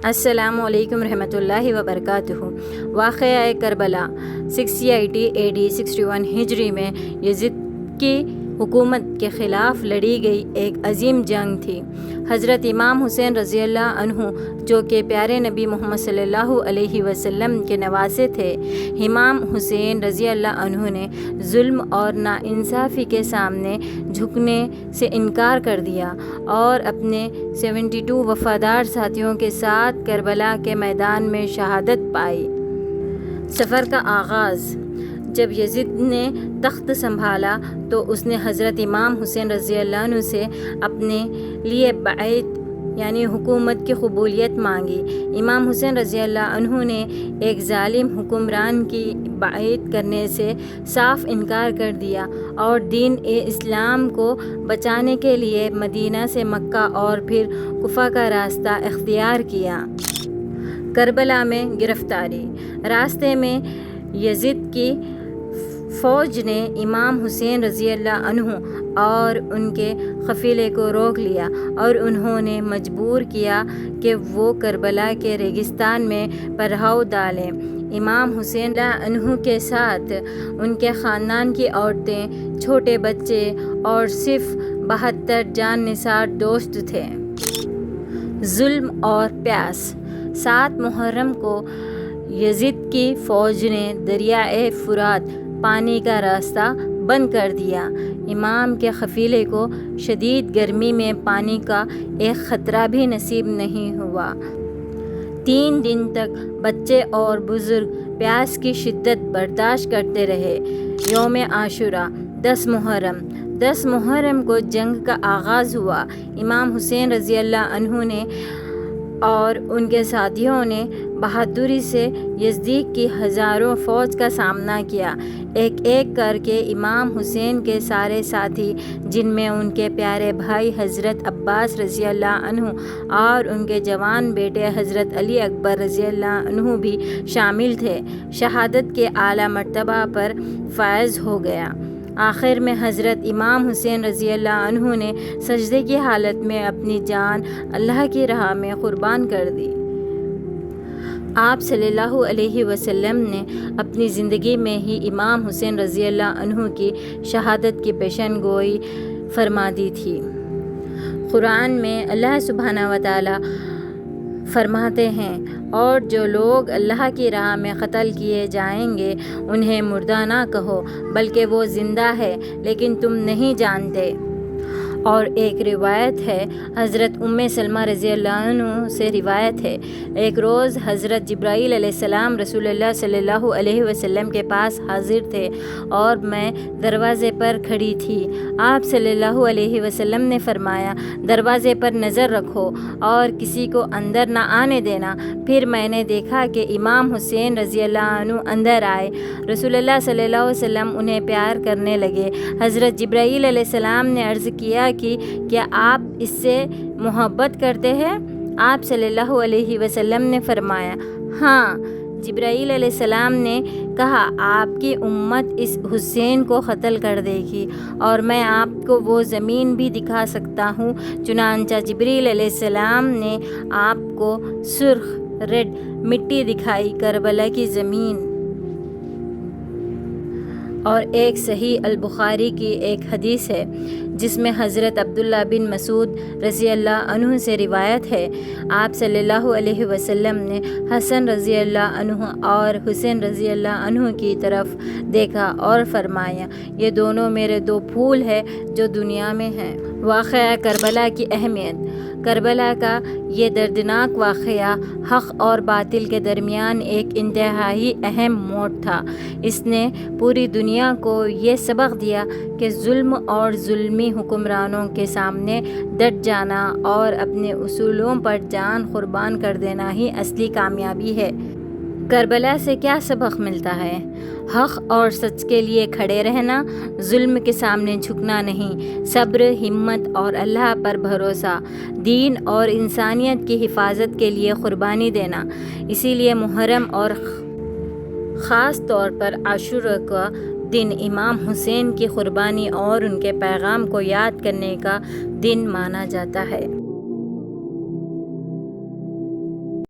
السلام علیکم رحمۃ اللہ وبرکاتہ۔ واقعہ کربلا 680 AD 61 ہجری میں یزید کی حکومت کے خلاف لڑی گئی ایک عظیم جنگ تھی۔ حضرت امام حسین رضی اللہ عنہ جو کہ پیارے نبی محمد صلی اللہ علیہ وسلم کے نواسے تھے، امام حسین رضی اللہ عنہ نے ظلم اور ناانصافی کے سامنے جھکنے سے انکار کر دیا اور اپنے 72 وفادار ساتھیوں کے ساتھ کربلا کے میدان میں شہادت پائی۔ سفر کا آغاز جب یزید نے تخت سنبھالا تو اس نے حضرت امام حسین رضی اللہ عنہ سے اپنے لیے بیعت یعنی حکومت کی قبولیت مانگی۔ امام حسین رضی اللہ عنہ نے ایک ظالم حکمران کی بیعت کرنے سے صاف انکار کر دیا اور دین اسلام کو بچانے کے لیے مدینہ سے مکہ اور پھر کوفہ کا راستہ اختیار کیا۔ کربلا میں گرفتاری۔ راستے میں یزید کی فوج نے امام حسین رضی اللہ عنہ اور ان کے قافلے کو روک لیا اور انہوں نے مجبور کیا کہ وہ کربلا کے ریگستان میں پڑاؤ ڈالیں۔ امام حسین رضی اللہ عنہ کے ساتھ ان کے خاندان کی عورتیں، چھوٹے بچے اور صرف 72 جان نثار دوست تھے۔ ظلم اور پیاس۔ 7 محرم کو یزید کی فوج نے دریائے فرات پانی کا راستہ بند کر دیا۔ امام کے قافلے کو شدید گرمی میں پانی کا ایک قطرہ بھی نصیب نہیں ہوا۔ 3 دن تک بچے اور بزرگ پیاس کی شدت برداشت کرتے رہے۔ یوم عاشوراء 10 محرم۔ 10 محرم کو جنگ کا آغاز ہوا۔ امام حسین رضی اللہ عنہ نے اور ان کے ساتھیوں نے بہادری سے یزید کی ہزاروں فوج کا سامنا کیا۔ ایک ایک کر کے امام حسین کے سارے ساتھی، جن میں ان کے پیارے بھائی حضرت عباس رضی اللہ عنہ اور ان کے جوان بیٹے حضرت علی اکبر رضی اللہ عنہ بھی شامل تھے، شہادت کے اعلیٰ مرتبہ پر فائز ہو گیا۔ آخر میں حضرت امام حسین رضی اللہ عنہ نے سجدے کی حالت میں اپنی جان اللہ کی راہ میں قربان کر دی۔ آپ صلی اللہ علیہ وسلم نے اپنی زندگی میں ہی امام حسین رضی اللہ عنہ کی شہادت کی پیشن گوئی فرما دی تھی۔ قرآن میں اللہ سبحانہ و تعالی فرماتے ہیں، اور جو لوگ اللہ کی راہ میں قتل کیے جائیں گے انہیں مردہ نہ کہو بلکہ وہ زندہ ہے لیکن تم نہیں جانتے۔ اور ایک روایت ہے، حضرت سلمہ رضی اللہ عنہ سے روایت ہے، ایک روز حضرت جبرائیل علیہ السلام رسول اللہ صلی اللہ علیہ وسلم کے پاس حاضر تھے اور میں دروازے پر کھڑی تھی۔ آپ صلی اللہ علیہ وسلم نے فرمایا، دروازے پر نظر رکھو اور کسی کو اندر نہ آنے دینا۔ پھر میں نے دیکھا کہ امام حسین رضی اللہ عنہ اندر آئے۔ رسول اللہ صلی اللہ علیہ وسلم انہیں پیار کرنے لگے۔ حضرت جبرائیل علیہ السلام نے عرض کیا کہ کیا آپ اس سے محبت کرتے ہیں؟ آپ صلی اللہ علیہ وسلم نے فرمایا، ہاں۔ جبرائیل علیہ السلام نے کہا، آپ کی امت اس حسین کو قتل کر دے گی اور میں آپ کو وہ زمین بھی دکھا سکتا ہوں۔ چنانچہ جبرائیل علیہ السلام نے آپ کو سرخ ریڈ مٹی دکھائی، کربلا کی زمین۔ اور ایک صحیح البخاری کی ایک حدیث ہے جس میں حضرت عبداللہ بن مسعود رضی اللہ عنہ سے روایت ہے، آپ صلی اللہ علیہ وسلم نے حسن رضی اللہ عنہ اور حسین رضی اللہ عنہ کی طرف دیکھا اور فرمایا، یہ دونوں میرے 2 پھول ہیں جو دنیا میں ہیں۔ واقعہ کربلا کی اہمیت۔ کربلا کا یہ دردناک واقعہ حق اور باطل کے درمیان ایک انتہائی اہم موڑ تھا۔ اس نے پوری دنیا کو یہ سبق دیا کہ ظلم اور ظلمی حکمرانوں کے سامنے ڈٹ جانا اور اپنے اصولوں پر جان قربان کر دینا ہی اصلی کامیابی ہے۔ کربلا سے کیا سبق ملتا ہے؟ حق اور سچ کے لیے کھڑے رہنا، ظلم کے سامنے جھکنا نہیں، صبر، ہمت اور اللہ پر بھروسہ، دین اور انسانیت کی حفاظت کے لیے قربانی دینا۔ اسی لیے محرم اور خاص طور پر عاشوراء کا دن امام حسین کی قربانی اور ان کے پیغام کو یاد کرنے کا دن مانا جاتا ہے۔